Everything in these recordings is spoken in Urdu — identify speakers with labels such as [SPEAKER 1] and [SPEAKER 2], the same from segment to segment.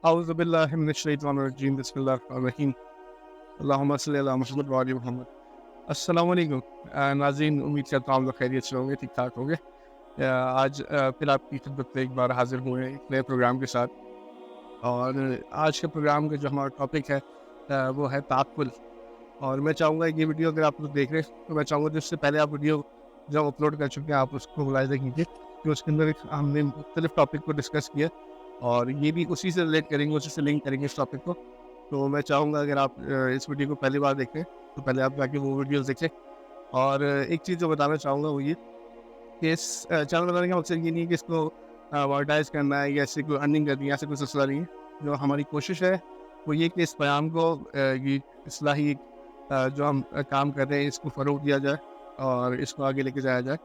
[SPEAKER 1] اعوذ باللہ من الشیطان الرجیم بسم اللہ الرحمن الرحیم اللہم صلی علی محمد و علی محمد. السلام علیکم ناظرین, امید کرتا ہوں آپ لوگ خیریت سے ہوں گے, ٹھیک ٹھاک ہوں گے. آج پھر آپ کی خدمت میں ایک بار حاضر ہوئے ہیں ایک نئے پروگرام کے ساتھ. اور آج کے پروگرام کا جو ہمارا ٹاپک ہے وہ ہے تعقل. اور میں چاہوں گا یہ ویڈیو اگر آپ لوگ دیکھ رہے ہیں تو میں چاہوں گا جس سے پہلے آپ ویڈیو جب اپلوڈ کر چکے ہیں آپ اس کو ملاحظہ کیجیے کہ اس کے اندر ہم نے مختلف ٹاپک کو ڈسکس کیا, اور یہ بھی اسی سے ریلیٹ کریں گے, اسی سے لنک کریں گے اس ٹاپک کو. تو میں چاہوں گا اگر آپ اس ویڈیو کو پہلی بار دیکھیں تو پہلے آپ جا کے وہ ویڈیوز دیکھیں. اور ایک چیز جو بتانا چاہوں گا وہ یہ کہ اس چینل بنانے کا مقصد یہ نہیں ہے کہ اس کو مانیٹائز کرنا ہے یا اس سے کوئی ارننگ کرنی ہے, ایسا کوئی سلسلہ نہیں ہے. جو ہماری کوشش ہے وہ یہ کہ اس پیغام کو یہ اصلاحی جو ہم کام کر رہے ہیں اس کو فروغ دیا جائے اور اس کو آگے لے کے جایا جائے,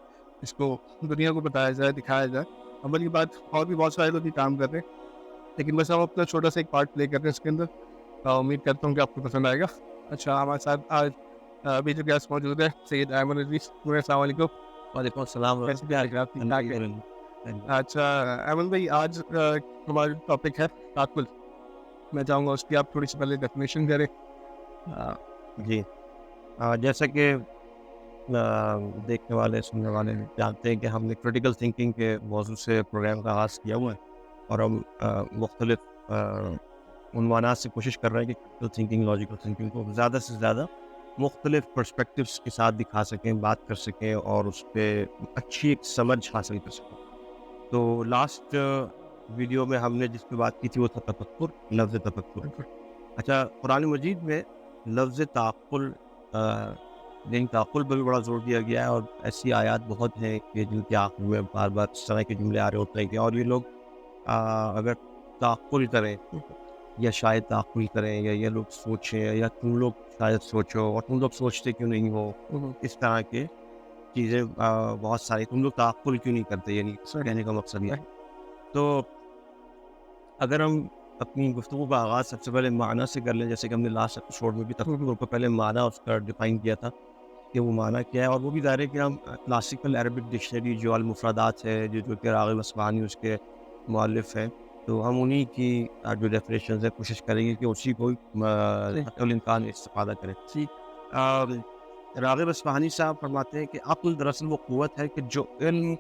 [SPEAKER 1] اس کو دنیا کو بتایا جائے, دکھایا جائے. اول کی بات, اور بھی بہت سارے لوگ یہ کام کر رہے ہیں لیکن بس ہم اپنا چھوٹا سا ایک پارٹ پلے کر رہے ہیں اس کے اندر. امید کرتا ہوں کہ آپ کو پسند آئے گا. اچھا, ہمارے ساتھ آج ابھی جو گیسٹ موجود ہے سید ایمن ادریس. السلام علیکم.
[SPEAKER 2] وعلیکم السلام.
[SPEAKER 1] کیسے کیا حال ہے آپ, ٹھیک ٹھاک ہے؟ اچھا ایمن بھائی, آج ہمارا ٹاپک ہے تعقل. میں چاہوں گا اس کی آپ تھوڑی سی پہلے ڈیفینیشن کریں.
[SPEAKER 2] جی, جیسا کہ دیکھنے والے سننے والے جانتے ہیں کہ ہم نے کریٹیکل تھنکنگ کے موضوع سے پروگرام کا آغاز کیا ہوا ہے, اور ہم مختلف عنوانات سے کوشش کر رہے ہیں کہ کریٹیکل تھنکنگ, لاجیکل تھنکنگ کو زیادہ سے زیادہ مختلف پرسپیکٹیوز کے ساتھ دکھا سکیں, بات کر سکیں اور اس پہ اچھی ایک سمجھ حاصل کر سکیں. تو لاسٹ ویڈیو میں ہم نے جس پہ بات کی تھی وہ تھا تفکر, لفظ تفکر. اچھا, قرآن مجید میں لفظ تعقل یعنی تعقل پر بھی بڑا زور دیا گیا ہے, اور ایسی آیات بہت ہیں کہ جن کے آخر میں بار بار اس طرح کے جملے آ رہے ہوتے ہیں کہ اور یہ لوگ اگر تعقل کریں یا شاید تعقل کریں یا یہ لوگ سوچیں یا تم لوگ شاید سوچو اور تم لوگ سوچتے کیوں نہیں ہو, اس طرح کے چیزیں بہت ساری, تم لوگ تعقل کیوں نہیں کرتے, یعنی کہنے کا مقصد یہ ہے. تو اگر ہم اپنی گفتگو کا آغاز سب سے پہلے معنی سے کر لیں, جیسے کہ ہم نے لاسٹ ایپیسوڈ میں بھی تفکر کو پہلے معنی اس کا ڈیفائن کیا تھا کہ وہ معنی کیا ہے, اور وہ بھی ظاہر ہے کہ ہم کلاسیکل عربک ڈکشنری جو المفردات ہے جو کہ راغب اصفہانی اس کے مؤلف ہیں, تو ہم انہی کی جو ڈیفینیشنز ہے کوشش کریں گے کہ اسی کو حتی الامکان استفادہ کریں. راغب اصفہانی صاحب فرماتے ہیں کہ عقل دراصل وہ قوت ہے کہ جو علم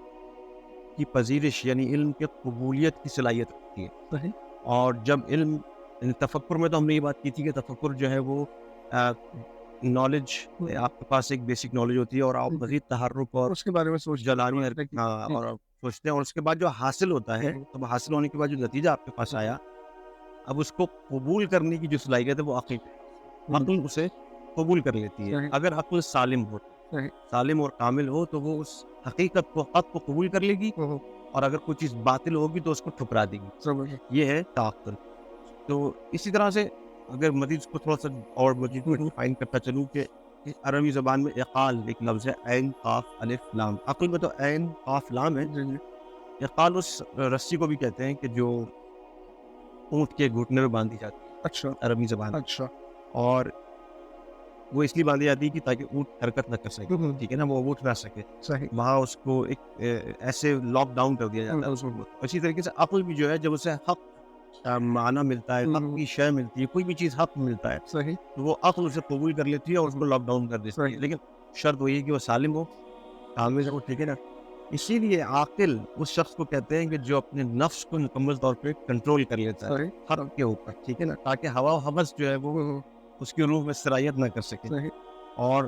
[SPEAKER 2] کی پذیرش یعنی علم کے قبولیت کی صلاحیت رکھتی ہے. اور جب علم, تفکر میں تو ہم نے یہ بات کی تھی کہ تفکر جو ہے وہ نالج, آپ کے پاس ایک بیسک نالج ہوتی ہے اور آپ مزید تحرک اور
[SPEAKER 1] اس کے بارے میں سوچ
[SPEAKER 2] جلانی اور سوچتے ہیں, اور اس کے بعد جو حاصل ہوتا ہے, تو حاصل ہونے کے بعد جو نتیجہ آپ کے پاس آیا, اب اس کو قبول کرنے کی جو صلاحیت ہے وہ عقل اسے قبول کر لیتی ہے. اگر عقل سالم ہو, سالم اور کامل ہو, تو وہ اس حقیقت کو, حق کو قبول کر لے گی, اور اگر کوئی چیز باطل ہوگی تو اس کو ٹھکرا دے گی. یہ ہے تعقل. تو اسی طرح سے اگر مزید اس کو تھوڑا سا اور مزید ڈیفائن کرتا چلوں کہ عربی زبان میں اقال ایک لفظ ہے, عین قاف الف لام. عقل میں تو عین قاف لام ہے. اقال اس رسی کو بھی کہتے ہیں کہ جو اونٹ کے گھٹنے میں باندھی جاتی ہے.
[SPEAKER 1] اچھا,
[SPEAKER 2] عربی زبان.
[SPEAKER 1] اچھا,
[SPEAKER 2] اور وہ اس لیے باندھی جاتی ہے کہ تاکہ اونٹ حرکت نہ کر سکے, ٹھیک ہے نا, وہ اونٹ نہ سکے. وہاں اس کو ایک ایسے لاک ڈاؤن کر دیا جاتا ہے. اسی طریقے سے عقل بھی جو ہے, جب اسے حق معنی ملتا ہے, حق کی شے ملتی ہے, کوئی بھی چیز حق ملتا ہے, تو وہ عقل اسے قبول کر لیتی ہے اور اس کو لاک ڈاؤن کر دیتی ہے. لیکن شرط وہی ہے کہ وہ سالم ہو, کامل ہو, ٹھیک ہے نا. اسی لیے عاقل اس شخص کو کہتے ہیں کہ جو اپنے نفس کو مکمل طور پہ کنٹرول کر لیتا ہے حق کے اوپر, ٹھیک ہے نا, تاکہ ہوا و ہوس جو ہے وہ اس کی روح میں صلاحیت نہ کر سکے. اور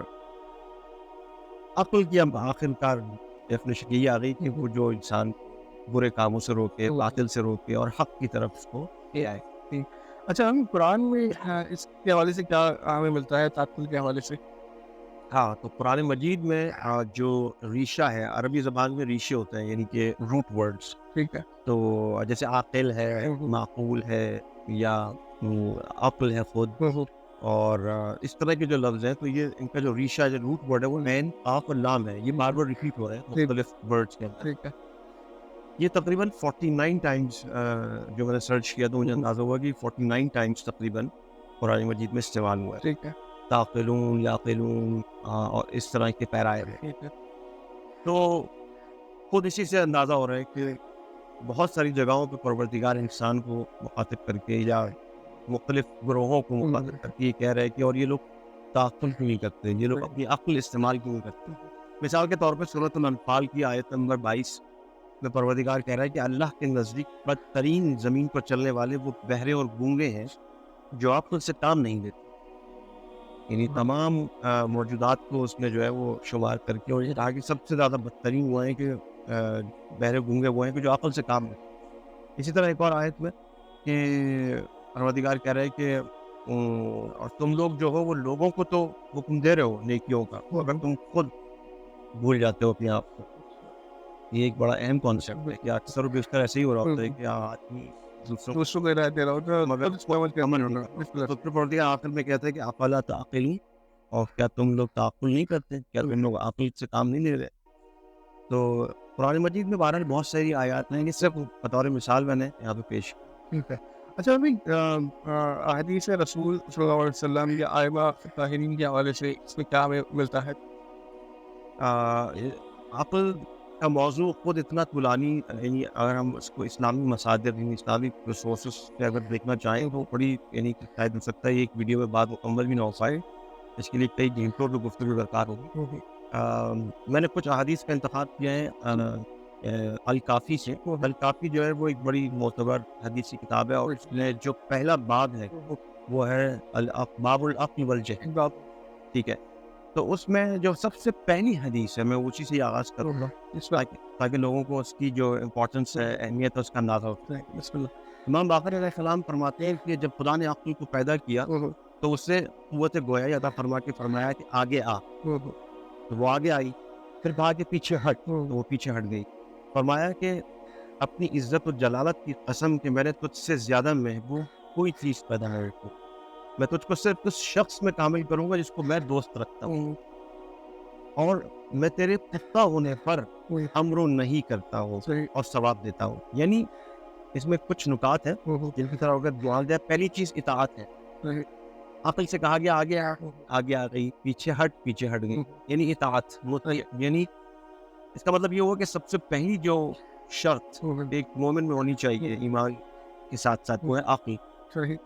[SPEAKER 2] عقل کی اب آخر کار ڈیفینیشن یہی آ گئی کہ وہ جو انسان برے کاموں سے روکے, باطل سے روکے اور حق کی طرف اس کو لے آئے.
[SPEAKER 1] اچھا, ہم قرآن میں اس کے حوالے سے کیا ہمیں ملتا ہے تعقل کے حوالے سے؟
[SPEAKER 2] ہاں, تو قرآن مجید میں جو ریشہ ہے, عربی زبان میں ریشے ہوتے ہیں یعنی کہ روٹ ورڈز,
[SPEAKER 1] ٹھیک ہے.
[SPEAKER 2] تو جیسے عاقل ہے, معقول ہے, یا عقل ہے خود, اور اس طرح کے جو لفظ ہیں, تو یہ ان کا جو ریشہ جو روٹ ورڈ ہے وہ عین قاف اور لام ہے. یہ بار بار ریپیٹ ہو رہے ہیں مختلف ورڈز کے اندر.
[SPEAKER 1] ٹھیک ہے.
[SPEAKER 2] یہ تقریباً 49 ٹائمز جو میں نے سرچ کیا تو مجھے اندازہ ہوا کہ 49 ٹائمز تقریباً قرآن مجید میں استعمال ہوا ہے.
[SPEAKER 1] ٹھیک ہے.
[SPEAKER 2] تعقلون, یعقلون, اور اس طرح کے پیرائے ہیں. تو خود اسی سے اندازہ ہو رہا ہے کہ بہت ساری جگہوں پہ پروردگار انسان کو مخاطب کر کے یا مختلف گروہوں کو مخاطب کر کے یہ کہہ رہے ہیں کہ اور یہ لوگ تعقل کیوں نہیں کرتے, یہ لوگ اپنی عقل استعمال کیوں نہیں کرتے. مثال کے طور پہ سورۃ الانفال کی آیت نمبر 22 میں پروردگار کہہ رہا ہے کہ اللہ کے نزدیک بدترین زمین پر چلنے والے وہ بہرے اور گونگے ہیں جو عقل سے کام نہیں لیتے. یعنی تمام موجودات کو اس نے جو ہے وہ شمار کر کے اور یہ کہا کہ سب سے زیادہ بدترین وہ ہیں کہ بہرے گونگے وہ ہیں کہ جو عقل سے کام لیتے. اسی طرح ایک اور آیت میں کہ پروردگار کہہ رہے ہیں کہ اور تم لوگ جو ہو وہ لوگوں کو تو حکم دے رہے ہو نیکیوں کا, اگر تم خود بھول جاتے ہو اپنے آپ کو. یہ ایک بڑا اہم کانسیپٹ ہے کہ اکثر و بیشتر ایسے ہی ہو رہا ہوتا ہے کہ آدمی
[SPEAKER 1] دوسروں کو ہدایت دے رہا ہوتا ہے
[SPEAKER 2] مگر عمل نہیں کرتا. تو پھر پروردگار آخر میں کہتا ہے کہ افلا تعقلون, اور کیا تم لوگ تعقل نہیں کرتے, کیا تم لوگ عقل سے کام نہیں لے رہے. تو قرآن مجید میں بہرحال بہت ساری آیات ہیں کہ صرف بطور مثال میں نے یہاں پہ پیش.
[SPEAKER 1] ٹھیک ہے. اچھا ابھی احادیث رسول صلی اللہ علیہ وسلم یا ائمہ طاہرین کے حوالے سے اس میں کیا ہمیں ملتا ہے؟
[SPEAKER 2] عقل کا موضوع خود اتنا طولانی, یعنی اگر ہم اس کو اسلامی مصادر یعنی اسلامی ریسورسز سے اگر دیکھنا چاہیں تو بڑی یعنی شاید ہو سکتا ہے ایک ویڈیو میں بات مکمل بھی نہ ہو پائے, اس کے لیے کئی گھنٹوں کی گفتگو درکار ہوگی. میں نے کچھ احادیث کا انتخاب کیا ہے الکافی سے. الکافی جو ہے وہ ایک بڑی معتبر حدیثی کتاب ہے اور اس میں جو پہلا باب ہے وہ ہے باب العقل والجہل. ٹھیک ہے, تو اس میں جو سب سے پہلی حدیث ہے میں اسی سے آغاز کروں گا تاکہ لوگوں کو اس کی جو امپورٹنس ہے, اہمیت ہے, اس کا اندازہ ہو.
[SPEAKER 1] بسم اللہ.
[SPEAKER 2] امام باقر علیہ السلام فرماتے ہیں کہ جب خدا نے عقل کو پیدا کیا تو اس سے قوت گویا عطا فرما کے فرمایا کہ آگے آ, تو وہ آگے آئی. پھر کہا کہ پیچھے ہٹ, تو وہ پیچھے ہٹ گئی. فرمایا کہ اپنی عزت و جلالت کی قسم کہ میں نے تجھ سے زیادہ محبوب کوئی چیز پیدا نہیں کی, میں تجھ کو صرف اس شخص میں کامل کروں گا جس کو میں دوست رکھتا ہوں, اور میں تیرے پختہ ہونے پر امر نہیں کرتا ہوں اور ثواب دیتا ہوں. یعنی اس میں کچھ نکات ہیں جن کی طرح اگر دعا دیا. پہلی چیز اطاعت ہے. عقل سے کہا گیا آگے آگے آ گئی, پیچھے ہٹ گئی, یعنی اطاعت. یعنی اس کا مطلب یہ ہوا کہ سب سے پہلی جو شرط ایک مومن میں ہونی چاہیے ایمان کے ساتھ ساتھ وہ ہے عقل.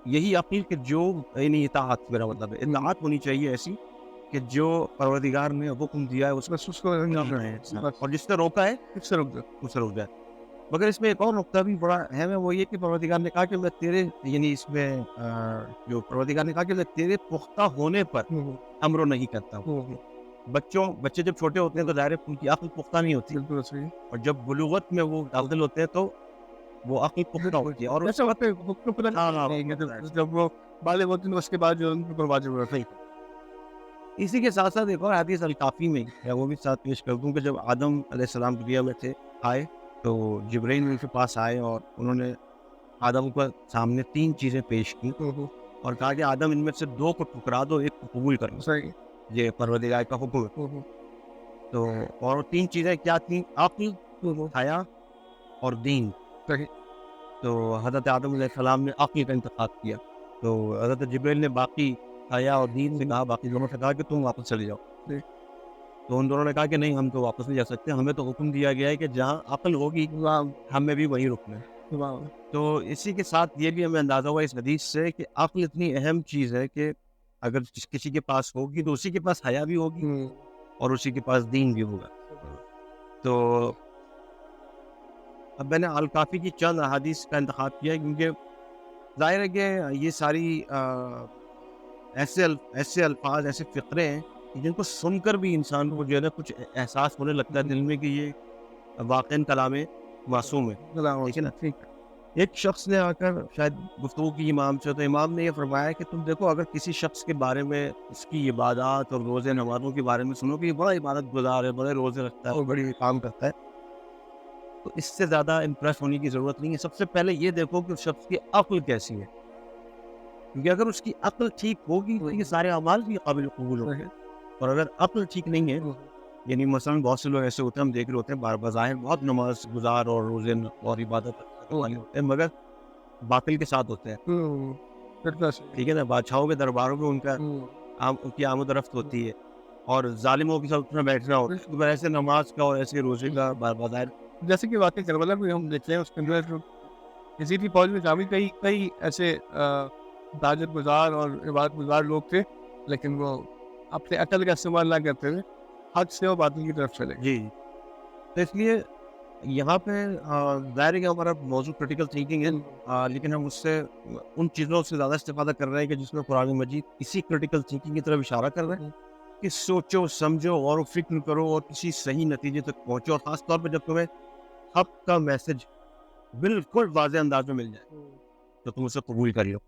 [SPEAKER 2] یہی عقل کہ جو یعنی اطاعت, میرا مطلب ہے اطاعت ہونی چاہیے ایسی کہ جو پروردگار نے حکم دیا ہے اس کو اور جس نے روکا ہے اس سے رک جائے. مگر اس میں ایک اور نقطہ بھی بڑا اہم ہے, وہ یہ کہ پروردگار نے کہا کہ میں تیرے یعنی اس میں جو پروردگار نے کہا کہ میں تیرے پختہ ہونے پر امر نہیں کرتا ہوں. بچے جب چھوٹے ہوتے ہیں تو ظاہر ان کی عقل پختہ نہیں ہوتی, اور جب بلوغت میں وہ داخل ہوتے ہیں تو وہ عقل پختہ ہوتی ہے. اور
[SPEAKER 1] ایسا وقت جب وہ بالغ ہوتے ہیں اس کے بعد جو ان پر واجب رہتا ہے.
[SPEAKER 2] اسی کے ساتھ ساتھ ایک اور حدیث الکافی میں ہے, وہ بھی ساتھ پیش کر دوں کہ جب آدم علیہ السلام دنیا میں تھے آئے تو جبرائیل ان کے پاس آئے اور انہوں نے آدم کو سامنے 3 چیزیں پیش کی اور کہا کہ آدم ان میں سے 2 کو ٹھکرا دو, ایک کو قبول کر لو. یہ پروردگار کا حکم ہے. تو اور 3 چیزیں کیا تھیں؟ عقل, حیا اور دین. تو حضرت آدم علیہ السلام نے عقل کا انتخاب کیا, تو حضرت جبرائیل نے باقی حیا اور دین سے کہا, باقی دونوں سے کہا کہ تم واپس چلے جاؤ. تو ان دونوں نے کہا کہ نہیں, ہم تو واپس نہیں جا سکتے, ہمیں تو حکم دیا گیا ہے کہ جہاں عقل ہوگی ہمیں بھی وہیں رکنا ہے. تو اسی کے ساتھ یہ بھی ہمیں اندازہ ہوا اس حدیث سے کہ عقل اتنی اہم چیز ہے کہ اگر کسی کے پاس ہوگی تو اسی کے پاس حیا بھی ہوگی اور اسی کے پاس دین بھی ہوگا. تو اب میں نے الکافی کی چند احادیث کا انتخاب کیا کیونکہ ظاہر ہے کہ یہ ساری ایسے الفاظ, ایسے فقرے ہیں جن کو سن کر بھی انسان کو جو ہے نا کچھ احساس ہونے لگتا ہے دل میں کہ یہ واقعاً کلام معصوم ہے. ٹھیک ہے نا. ایک شخص نے آ کر شاید گفتگو کی امام سے, تو امام نے یہ فرمایا کہ تم دیکھو اگر کسی شخص کے بارے میں اس کی عبادات اور روزے نمازوں کے بارے میں سنو کہ یہ بڑا عبادت گزار ہے, بڑے روزے رکھتا ہے اور بڑی کام کرتا ہے, تو اس سے زیادہ امپریس ہونے کی ضرورت نہیں ہے. سب سے پہلے یہ دیکھو کہ اس شخص کی عقل کیسی ہے, کیونکہ اگر اس کی عقل ٹھیک ہوگی تو یہ سارے اعمال بھی قابل قبول ہوں گے. اور اگر عقل ٹھیک نہیں ہے, یعنی مثلاً بہت سے لوگ ایسے ہوتے ہیں, ہم دیکھ رہے ہوتے ہیں بظاہر بہت نماز گزار اور روزے اور عبادت والے ہوتے ہیں, مگر باطل کے ساتھ ہوتے ہیں. ٹھیک ہے نا. بادشاہوں کے درباروں میں ان کی آمد و رفت ہوتی ہے اور ظالموں کے ساتھ اٹھنا بیٹھنا ہوتا ہے. ایسے نماز کا اور ایسے روزے کا بظاہر
[SPEAKER 1] جیسے کہ واقعی کربلا میں ہم دیکھتے ہیں اس کے اندر جو یزید کی فوج میں شامل کئی ایسے تاجر گزار اور عبادت گزار لوگ تھے، لیکن وہ اپنے عقل کا استعمال نہ کرتے ہوئے حق سے اور باطل کی طرف چلے گئے.
[SPEAKER 2] جی تو اس لیے یہاں پہ ظاہر ہے کہ ہمارا موضوع کریٹیکل تھنکنگ ہے، لیکن ہم اس سے ان چیزوں سے زیادہ استفادہ کر رہے ہیں کہ جس میں قرآن مجید اسی کریٹیکل تھنکنگ کی طرف اشارہ کر رہے ہیں کہ سوچو سمجھو غور و فکر کرو اور کسی صحیح نتیجے تک پہنچو، اور خاص طور پہ جب تمہیں حق کا میسج بالکل واضح انداز میں مل جائے تو تم اسے قبول کریو.